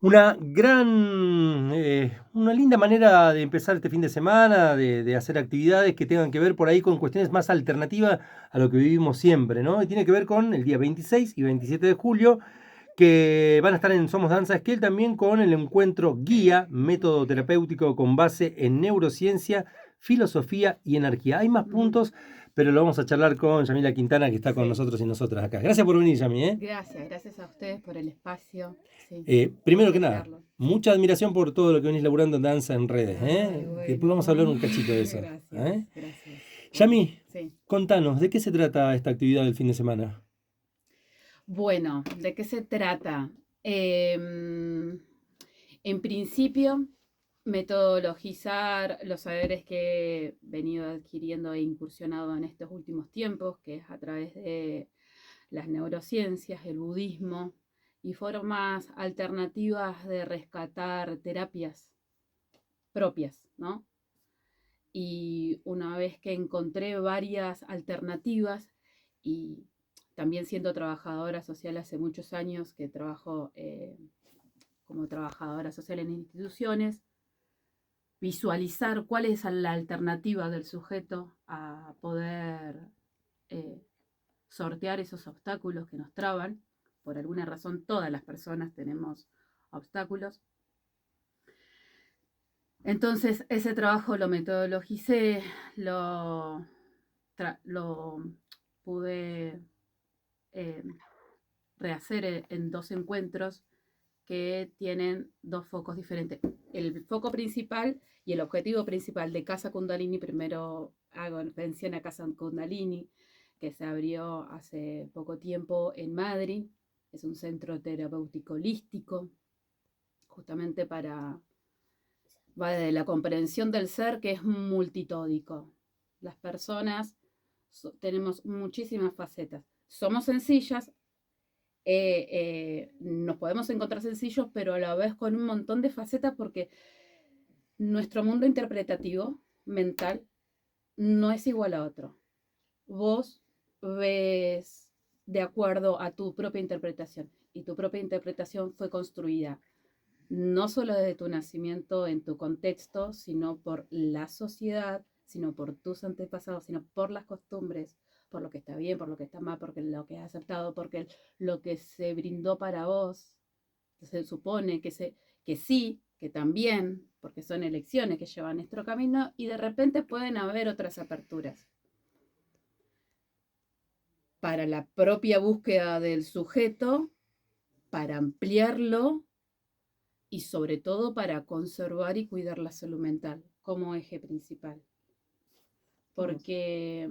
Una linda manera de empezar este fin de semana, de hacer actividades que tengan que ver por ahí con cuestiones más alternativas a lo que vivimos siempre, ¿no? Y tiene que ver con el día 26 y 27 de julio, que van a estar en Somos Danza Esquel también con el encuentro guía, método terapéutico con base en neurociencia, filosofía y energía. Hay más puntos, pero lo vamos a charlar con Yamila Quintana, que está con Sí, nosotros y nosotras acá. Gracias por venir, Yami, ¿eh? gracias a ustedes por el espacio. Sí, Primero vamos que a nada, crearlo. Sí. mucha admiración por todo lo que venís laburando en danza en redes, Ay, ¿eh? Después vamos a bueno, hablar un cachito de eso. ¿Eh? gracias. Bueno, Yami, sí. contanos, ¿de qué se trata esta actividad del fin de semana? Bueno, ¿de qué se trata? En principio, metodologizar los saberes que he venido adquiriendo e incursionado en estos últimos tiempos, que es a través de las neurociencias, el budismo y formas alternativas de rescatar terapias propias, ¿no? Y una vez que encontré varias alternativas y también siendo trabajadora social hace muchos años que trabajo como trabajadora social en instituciones, visualizar cuál es la alternativa del sujeto a poder eh, sortear esos obstáculos que nos traban. Por alguna razón todas las personas tenemos obstáculos. Entonces ese trabajo lo metodologicé, lo pude eh, rehacer en dos encuentros que tienen dos focos diferentes. El foco principal y el objetivo principal de Casa Kundalini, primero hago mención a Casa Kundalini, que se abrió hace poco tiempo en Madrid. Es un centro terapéutico holístico, justamente para, va de la comprensión del ser que es multitódico. Las personas tenemos muchísimas facetas. Somos sencillas, nos podemos encontrar sencillos, pero a la vez con un montón de facetas porque nuestro mundo interpretativo, mental, no es igual a otro. Vos ves de acuerdo a tu propia interpretación y tu propia interpretación fue construida no solo desde tu nacimiento en tu contexto, sino por la sociedad, sino por tus antepasados, sino por las costumbres, por lo que está bien, por lo que está mal, porque lo que has aceptado, porque lo que se brindó para vos, se supone que sí, que también, porque son elecciones que llevan nuestro camino y de repente pueden haber otras aperturas para la propia búsqueda del sujeto, para ampliarlo y sobre todo para conservar y cuidar la salud mental como eje principal. Porque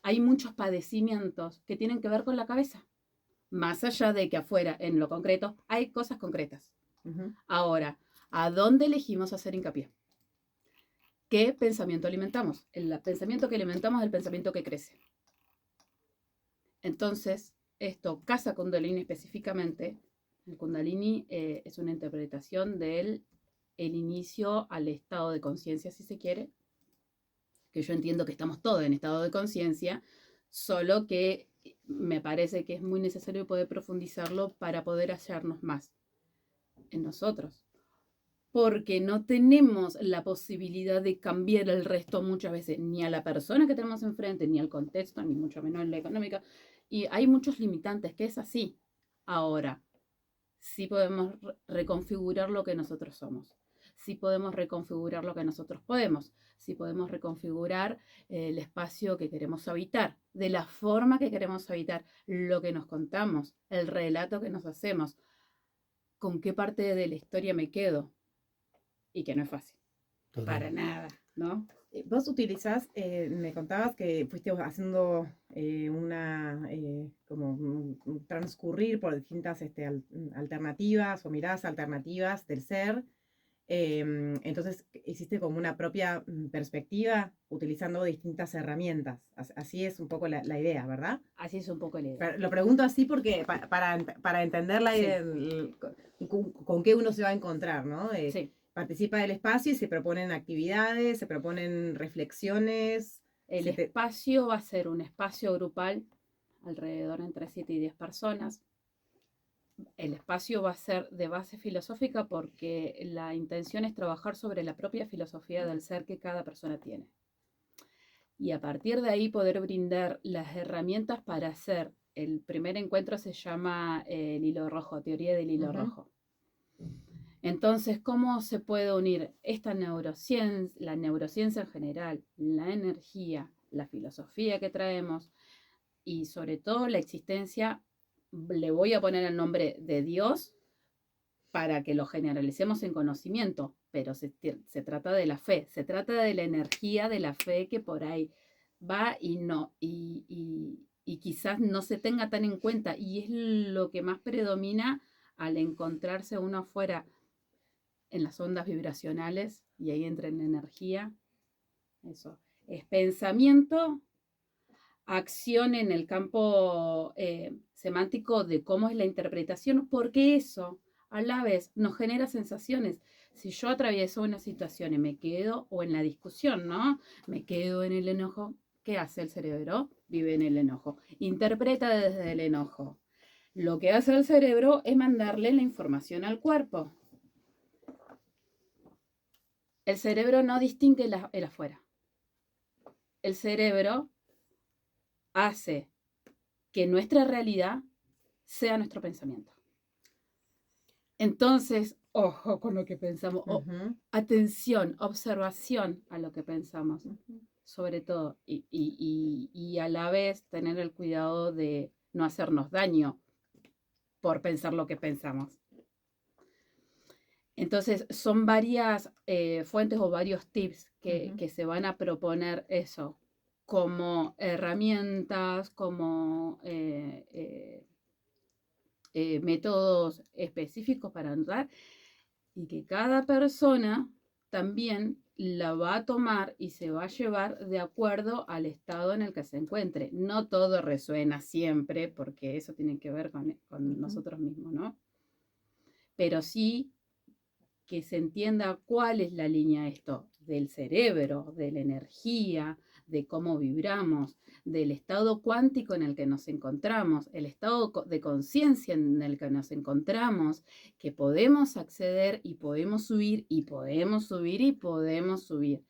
hay muchos padecimientos que tienen que ver con la cabeza, más allá de que afuera, en lo concreto, hay cosas concretas. Ahora, ¿a dónde elegimos hacer hincapié? ¿Qué pensamiento alimentamos? El pensamiento que alimentamos es el pensamiento que crece. Entonces, esto, Casa Kundalini específicamente, el Kundalini es una interpretación del el inicio al estado de conciencia, si se quiere, que yo entiendo que estamos todos en estado de conciencia, solo que me parece que es muy necesario poder profundizarlo para poder hallarnos más en nosotros. Porque no tenemos la posibilidad de cambiar el resto muchas veces, ni a la persona que tenemos enfrente, ni al contexto, ni mucho menos en la económica. Y hay muchos limitantes, que es así. Ahora, sí podemos reconfigurar lo que nosotros somos, sí podemos reconfigurar lo que nosotros podemos, sí podemos reconfigurar el espacio que queremos habitar, de la forma que queremos habitar, lo que nos contamos, el relato que nos hacemos, con qué parte de la historia me quedo, y que no es fácil, Total. para nada, ¿no? Vos utilizás, me contabas que fuiste haciendo como un transcurrir por distintas alternativas o miradas alternativas del ser. Entonces hiciste como una propia perspectiva utilizando distintas herramientas. Así es un poco la idea, ¿verdad? Así es un poco la idea. Pero lo pregunto así porque para entender la Sí. idea, con qué uno se va a encontrar, ¿no? Sí. Participa del espacio y se proponen actividades, se proponen reflexiones. El espacio va a ser un espacio grupal, alrededor entre 7 y 10 personas. el espacio va a ser de base filosófica porque la intención es trabajar sobre la propia filosofía del ser que cada persona tiene. Y a partir de ahí poder brindar las herramientas para hacer. El primer encuentro se llama el hilo rojo, teoría del hilo rojo. Entonces, ¿cómo se puede unir esta neurociencia, la neurociencia en general, la energía, la filosofía que traemos y sobre todo la existencia? Le voy a poner el nombre de Dios para que lo generalicemos en conocimiento, pero se trata de la fe, se trata de la energía de la fe que por ahí va y no, y quizás no se tenga tan en cuenta, y es lo que más predomina al encontrarse uno afuera en las ondas vibracionales, y ahí entra en la energía. Eso es pensamiento, acción en el campo semántico de cómo es la interpretación, porque eso a la vez nos genera sensaciones. Si yo atravieso una situación y me quedo, o en la discusión, ¿no? Me quedo en el enojo, ¿qué hace el cerebro? Vive en el enojo, interpreta desde el enojo. Lo que hace el cerebro es mandarle la información al cuerpo. El cerebro no distingue el afuera. El cerebro hace que nuestra realidad sea nuestro pensamiento. Entonces, ojo con lo que pensamos. Atención, observación a lo que pensamos, sobre todo. Y a la vez tener el cuidado de no hacernos daño por pensar lo que pensamos. Entonces, son varias fuentes o varios tips que se van a proponer eso, como herramientas, como métodos específicos para andar, y que cada persona también la va a tomar y se va a llevar de acuerdo al estado en el que se encuentre. No todo resuena siempre, porque eso tiene que ver con nosotros mismos, ¿no? Pero sí que se entienda cuál es la línea esto del cerebro, de la energía, de cómo vibramos, del estado cuántico en el que nos encontramos, el estado de conciencia en el que nos encontramos, que podemos acceder y podemos subir y podemos subir y podemos subir.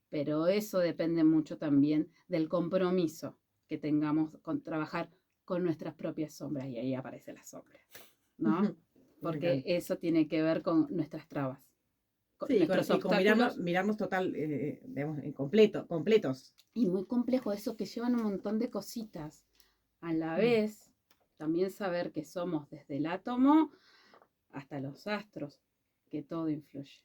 Pero eso depende mucho también del compromiso que tengamos con trabajar con nuestras propias sombras, y ahí aparece la sombra, ¿no? Porque eso tiene que ver con nuestras trabas. Sí, con mirarnos total, digamos, completos. Y muy complejo eso, que llevan un montón de cositas. A la vez, también saber que somos desde el átomo hasta los astros, que todo influye.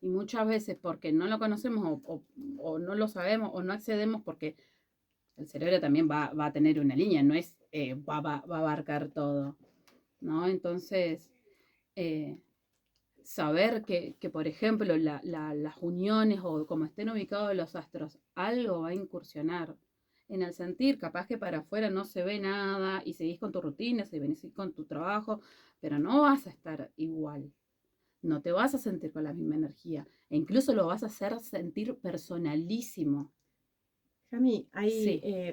Y muchas veces porque no lo conocemos o no lo sabemos o no accedemos, porque el cerebro también va a tener una línea, no es va a abarcar todo, ¿no? Entonces, saber que por ejemplo, las uniones o como estén ubicados los astros, algo va a incursionar en el sentir. Capaz que para afuera no se ve nada y seguís con tu rutina, seguís con tu trabajo, pero no vas a estar igual. No te vas a sentir con la misma energía. E incluso lo vas a hacer sentir personalísimo. Jami,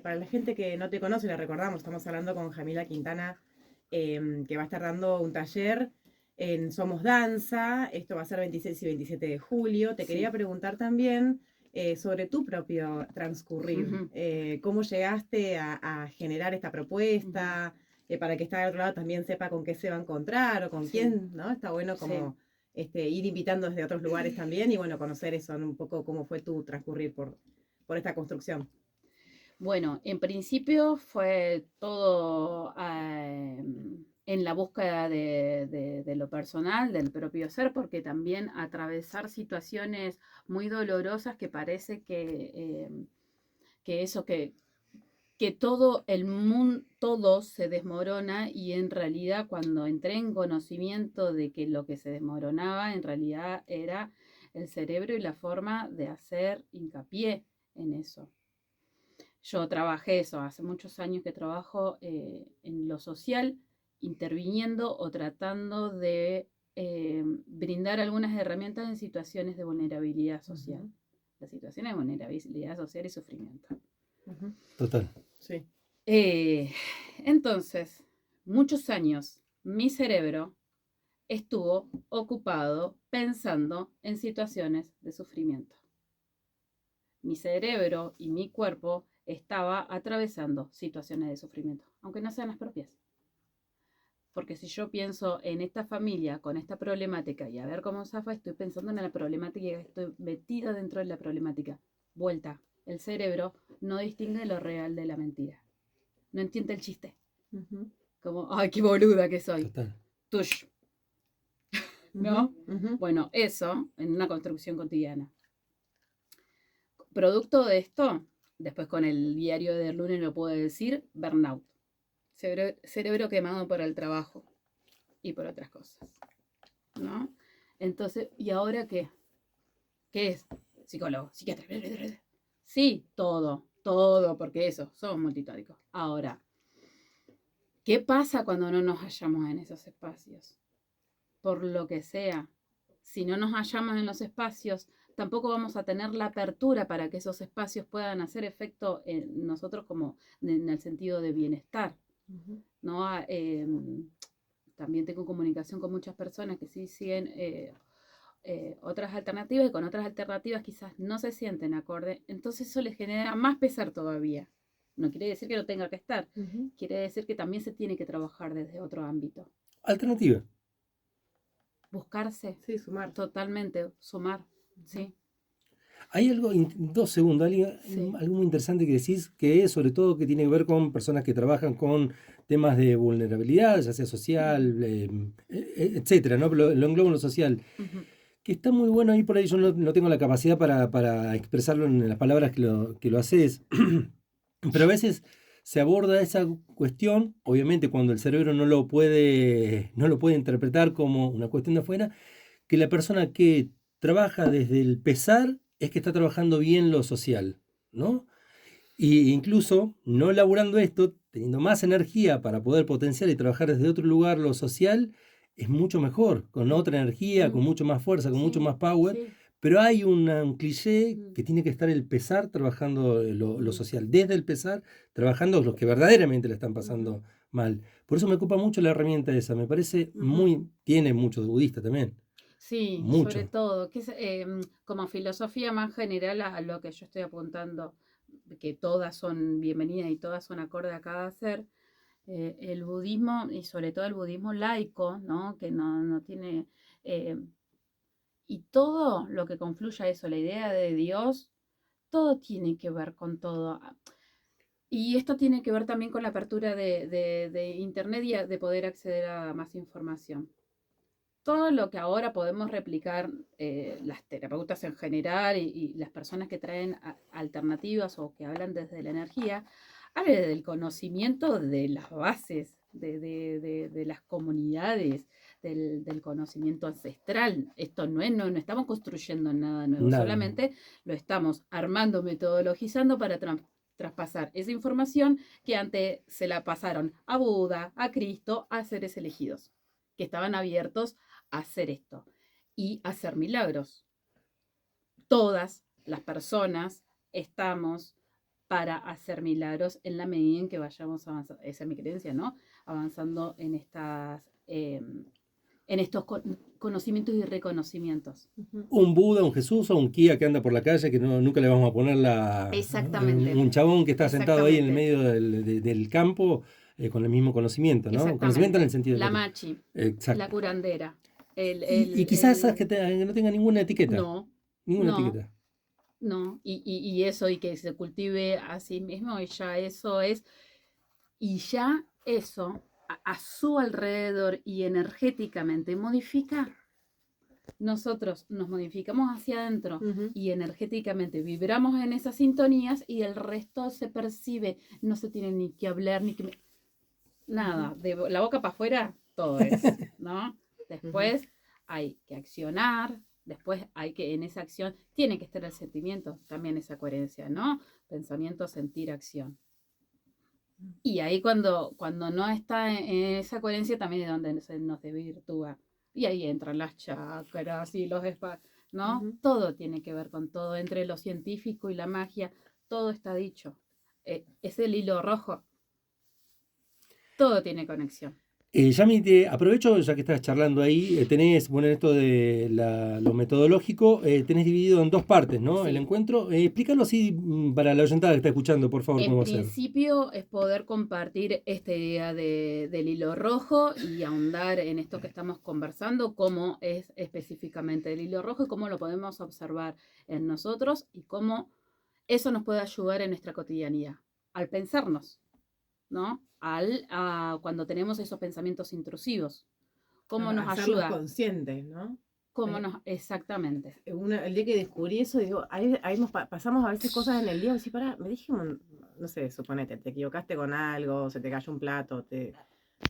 para la gente que no te conoce, le recordamos, estamos hablando con Jamila Quintana, que va a estar dando un taller en Somos Danza. Esto va a ser 26 y 27 de julio. Te quería preguntar también sobre tu propio transcurrir. ¿Cómo llegaste a generar esta propuesta? Para que está al otro lado también sepa con qué se va a encontrar o con quién, ¿no? Está bueno como ir invitando desde otros lugares también y bueno, conocer eso, un poco cómo fue tu transcurrir por esta construcción. Bueno, en principio fue todo en la búsqueda de lo personal, del propio ser, porque también atravesar situaciones muy dolorosas que parece que todo el mundo, todo se desmorona, y en realidad cuando entré en conocimiento de que lo que se desmoronaba en realidad era el cerebro y la forma de hacer hincapié en eso. Yo trabajé eso, hace muchos años que trabajo en lo social, interviniendo o tratando de brindar algunas herramientas en situaciones de vulnerabilidad social. Las situaciones de vulnerabilidad social y sufrimiento. Total. Sí. Entonces, muchos años mi cerebro estuvo ocupado pensando en situaciones de sufrimiento. Mi cerebro y mi cuerpo estaba atravesando situaciones de sufrimiento, aunque no sean las propias. Porque si yo pienso en esta familia con esta problemática y a ver cómo zafa, estoy pensando en la problemática y estoy metida dentro de la problemática. Vuelta. El cerebro no distingue lo real de la mentira. No entiende el chiste. Ujú. Como, ay, qué boluda que soy. Total. Tush. ¿No? Ujú. Bueno, eso en una construcción cotidiana. Producto de esto, después con el diario de lunes lo puedo decir, burnout. Cerebro quemado por el trabajo y por otras cosas, ¿no? Entonces, ¿y ahora qué? ¿Qué es? Psicólogo, psiquiatra. Sí, todo, porque eso, somos multitáricos. Ahora, ¿qué pasa cuando no nos hallamos en esos espacios? Por lo que sea, si no nos hallamos en los espacios, tampoco vamos a tener la apertura para que esos espacios puedan hacer efecto en nosotros como en el sentido de bienestar, Ujú. ¿no? También tengo comunicación con muchas personas que sí siguen otras alternativas y con otras alternativas quizás no se sienten acorde, entonces eso les genera más pesar todavía. No quiere decir que no tenga que estar, Ujú. quiere decir que también se tiene que trabajar desde otro ámbito. Alternativa. Buscarse, Sí, sumar. totalmente, sumar, ¿sí? Hay algo, 2 segundos, Sí. algo muy interesante que decís, que es sobre todo que tiene que ver con personas que trabajan con temas de vulnerabilidad, ya sea social, etcétera, ¿no? Lo englobo en lo social. Ujú. Que está muy bueno ahí por ahí, yo no tengo la capacidad para expresarlo en las palabras que lo haces, pero a veces se aborda esa cuestión, obviamente cuando el cerebro no lo puede interpretar como una cuestión de afuera, que la persona que trabaja desde el pesar es que está trabajando bien lo social, ¿no? Y incluso no elaborando esto, teniendo más energía para poder potenciar y trabajar desde otro lugar lo social, es mucho mejor, con otra energía, con mucho más fuerza, con mucho Sí, más power. sí. Pero hay un cliché Mm. que tiene que estar el pesar trabajando lo Mm. social, desde el pesar, trabajando los que verdaderamente le están Ujú. pasando mal. Por eso me ocupa mucho la herramienta esa, me parece Ujú. tiene mucho de budista también, Sí, sobre mucho. todo, que es como filosofía más general a lo que yo estoy apuntando, que todas son bienvenidas y todas son acorde a cada ser. El budismo, y sobre todo el budismo laico, ¿no? Que no tiene... eh, y todo lo que confluye a eso, la idea de Dios, todo tiene que ver con todo. Y esto tiene que ver también con la apertura de Internet y de poder acceder a más información. Todo lo que ahora podemos replicar las terapeutas en general y las personas que traen alternativas o que hablan desde la energía, habla del conocimiento de las bases, de las comunidades, del conocimiento ancestral. Esto no estamos construyendo nada nuevo, Nada. solamente lo estamos armando, metodologizando para traspasar esa información que antes se la pasaron a Buda, a Cristo, a seres elegidos, que estaban abiertos hacer esto y hacer milagros. Todas las personas estamos para hacer milagros en la medida en que vayamos avanzando, esa es mi creencia, ¿no? Avanzando en estos conocimientos y reconocimientos. Ujú. Un Buda, un Jesús o un Kia que anda por la calle que nunca le vamos a poner Exactamente. un chabón que está sentado ahí en el Exactamente. medio del campo con el mismo conocimiento, ¿no? Conocimiento en el Exactamente. sentido de La que... machi, la Exacto. curandera, Y quizás esas que no tengan ninguna etiqueta, no, ninguna no, etiqueta. no, y eso, y que se cultive a sí mismo, y ya eso es, y ya eso a su alrededor y energéticamente modifica. Nosotros nos modificamos hacia adentro Ujú. y energéticamente vibramos en esas sintonías y el resto se percibe. No se tiene ni que hablar, ni que... Nada, de la boca para afuera, todo es, ¿no? Después hay que accionar, después hay que, en esa acción, tiene que estar el sentimiento, también esa coherencia, ¿no? Pensamiento, sentir, acción. Y ahí cuando no está en esa coherencia también es donde se nos desvirtúa. Y ahí entran las chakras y los ¿no? Ujú. Todo tiene que ver con todo, entre lo científico y la magia, todo está dicho. Es el hilo rojo, todo tiene conexión. Yami, te aprovecho, ya que estás charlando ahí, tenés, bueno, esto de lo metodológico, tenés dividido en dos partes, ¿no? El Sí. encuentro. Explícalo así para la oyentada que está escuchando, por favor, En cómo va a ser. principio es poder compartir esta idea del hilo rojo y ahondar en esto que estamos conversando, cómo es específicamente el hilo rojo y cómo lo podemos observar en nosotros y cómo eso nos puede ayudar en nuestra cotidianidad, al pensarnos, ¿no? Cuando tenemos esos pensamientos intrusivos, cómo nos Hacerlos ayuda, conscientes, ¿no? exactamente. El día que descubrí eso, digo, ahí pasamos a veces cosas en el día, y decís, pará, me dije, no sé, suponete, te equivocaste con algo, se te cayó un plato, te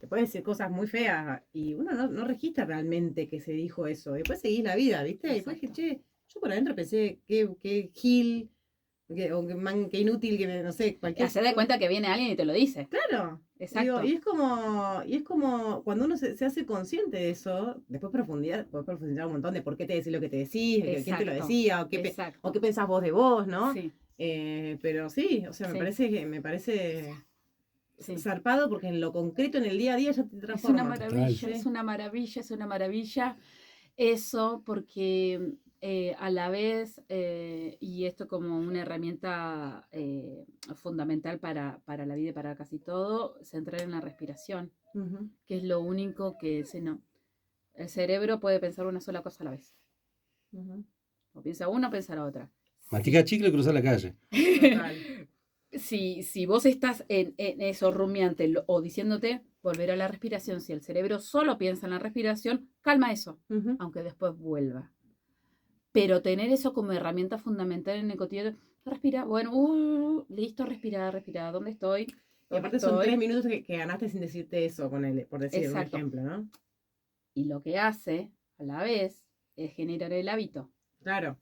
pueden decir cosas muy feas y uno no registra realmente que se dijo eso. Después seguís la vida, ¿viste? Y después dije, che, yo por adentro pensé que gil, que inútil, No no sé, cualquier se da cuenta que viene alguien y te lo dice. Claro. Exacto. Digo, y es como cuando uno se hace consciente de eso, después podés profundizar un montón de por qué te decís lo que te decís, quién te lo decía, o qué pensás vos de vos, ¿no? Sí. Pero sí, o sea, Sí. me parece Sí. zarpado porque en lo concreto, en el día a día, ya te Es transforma. una maravilla, Sí. es una maravilla, es una maravilla. Eso porque a la vez, y esto como una herramienta fundamental para la vida y para casi todo, centrar en la respiración, Ujú. que es lo único que el cerebro puede pensar una sola cosa a la vez. Ujú. O piensa una o piensa la otra. Mastica chicle, cruza la calle. Total. Si vos estás en eso rumiante o diciéndote volver a la respiración, si el cerebro solo piensa en la respiración, calma eso, Ujú. aunque después vuelva. Pero tener eso como herramienta fundamental en el cotidiano, respira, bueno, listo, respira, respira, ¿dónde estoy? Y aparte son 3 minutos que ganaste sin decirte eso, por decir Exacto. un ejemplo, ¿no? Y lo que hace a la vez es generar el hábito. Claro.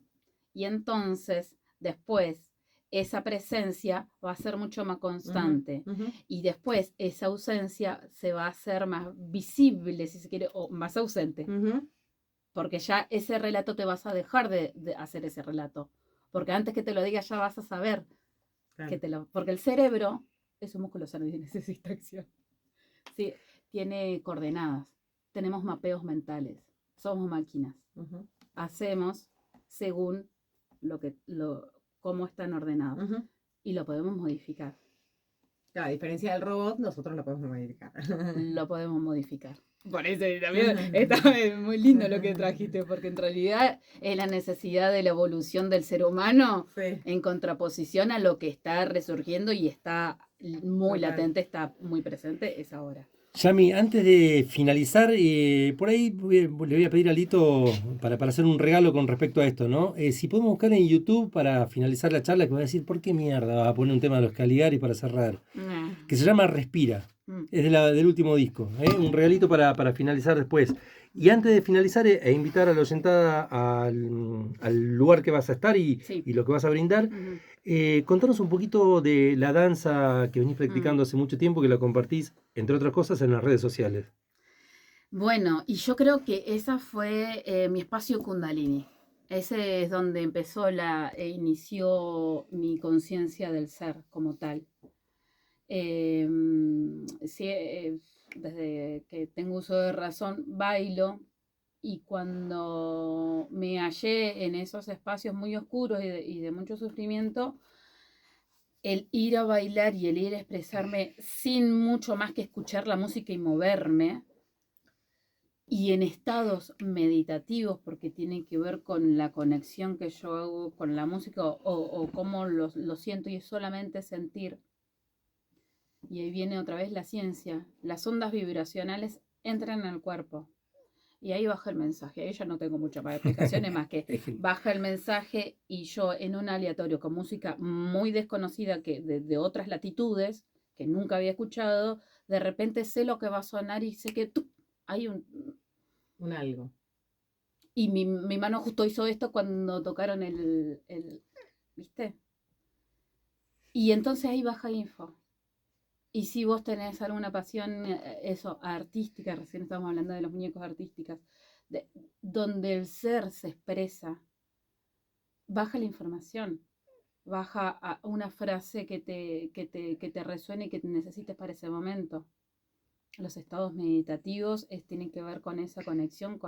Y entonces, después, esa presencia va a ser mucho más constante. Uh-huh. Y después, esa ausencia se va a hacer más visible, si se quiere, o más ausente. Uh-huh. Porque ya ese relato te vas a dejar de hacer ese relato. Porque antes que te lo diga ya vas a saber claro. Porque el cerebro es un músculo sano y necesita acción. Sí, tiene coordenadas. Tenemos mapeos mentales. Somos máquinas. Uh-huh. Hacemos según cómo están ordenados. Uh-huh. Y lo podemos modificar. Claro, a diferencia del robot, nosotros lo podemos modificar. Lo podemos modificar. Por eso también está muy lindo lo que trajiste, porque en realidad es la necesidad de la evolución del ser humano en contraposición a lo que está resurgiendo y está muy latente, está muy presente, es ahora. Yami, antes de finalizar, por ahí le voy a pedir a Lito para hacer un regalo con respecto a esto, ¿no? Si podemos buscar en YouTube para finalizar la charla, que va a decir, ¿por qué mierda vas a poner un tema de los Caligari para cerrar? Que se llama Respira. Es del último disco, un regalito para finalizar después. Y antes de finalizar, invitar a la oyentada al lugar que vas a estar y lo que vas a brindar. Contanos un poquito de la danza que venís practicando hace mucho tiempo, que la compartís, entre otras cosas, en las redes sociales. Bueno, y yo creo que esa fue mi espacio Kundalini. Ese es donde inició mi conciencia del ser como tal. Desde que tengo uso de razón, bailo y cuando me hallé en esos espacios muy oscuros y de mucho sufrimiento, el ir a bailar y el ir a expresarme sin mucho más que escuchar la música y moverme, y en estados meditativos, porque tiene que ver con la conexión que yo hago con la música o cómo lo siento y es solamente sentir. Y ahí viene otra vez la ciencia. Las ondas vibracionales entran en el cuerpo. Y ahí baja el mensaje. Ahí ya no tengo muchas más explicaciones más que baja el mensaje y yo en un aleatorio con música muy desconocida que de otras latitudes que nunca había escuchado, de repente sé lo que va a sonar y sé que hay un algo. Y mi mano justo hizo esto cuando tocaron ¿viste? Y entonces ahí baja info. Y si vos tenés alguna pasión, artística, recién estábamos hablando de los muñecos artísticas, donde el ser se expresa, baja la información, baja a una frase que te resuene y que te necesites para ese momento. los estados meditativos tienen que ver con esa conexión,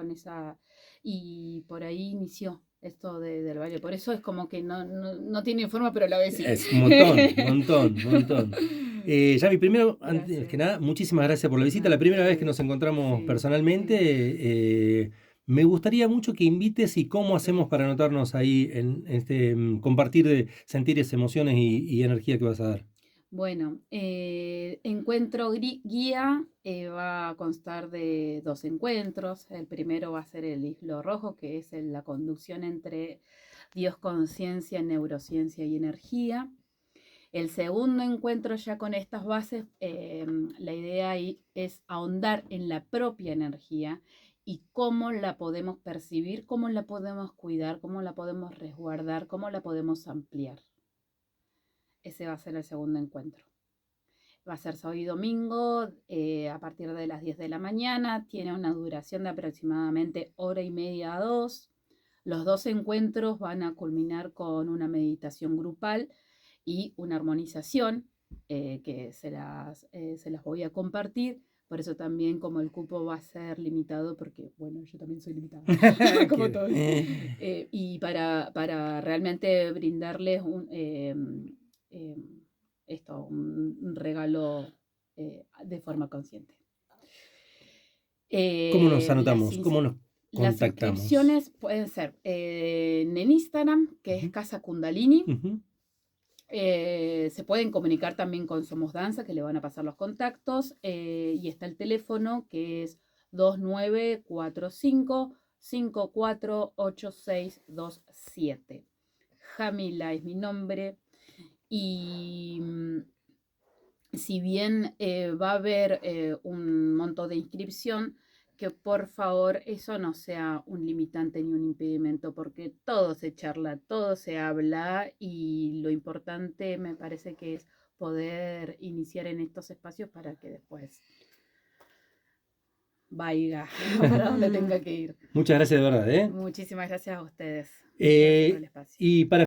y por ahí inició esto del baile. Por eso es como que no tiene forma, pero a la vez sí. Es un montón. Yami, primero, antes Gracias. que nada, muchísimas gracias por la visita. La primera vez que nos encontramos Sí, personalmente, me gustaría mucho que invites y cómo hacemos para anotarnos ahí en este compartir de sentires, emociones y energía que vas a dar. Bueno, encuentro guía va a constar de 2 encuentros. El primero va a ser el hilo rojo, que es la conducción entre Dios, conciencia, neurociencia y energía. El segundo encuentro ya con estas bases, la idea ahí es ahondar en la propia energía y cómo la podemos percibir, cómo la podemos cuidar, cómo la podemos resguardar, cómo la podemos ampliar. Ese va a ser el segundo encuentro. Va a ser sábado y domingo a partir de las 10 de la mañana. Tiene una duración de aproximadamente 1h30 a 2. Los 2 encuentros van a culminar con una meditación grupal y una armonización que se las voy a compartir. Por eso también como el cupo va a ser limitado, porque bueno, yo también soy limitada, como todos. Y para realmente brindarles un regalo de forma consciente. ¿Cómo nos anotamos? ¿Cómo nos Las contactamos? inscripciones pueden ser en Instagram, que es Casa Kundalini. Se pueden comunicar también con Somos Danza, que le van a pasar los contactos. Y está el teléfono, que es 2945 548627. Jamila es mi nombre. Y si bien va a haber un monto de inscripción, que por favor eso no sea un limitante ni un impedimento, porque todo se charla, todo se habla, y lo importante me parece que es poder iniciar en estos espacios para que después vaya para donde tenga que ir. Muchas gracias de verdad, ¿eh? Muchísimas gracias a ustedes. Gracias por el espacio. Y para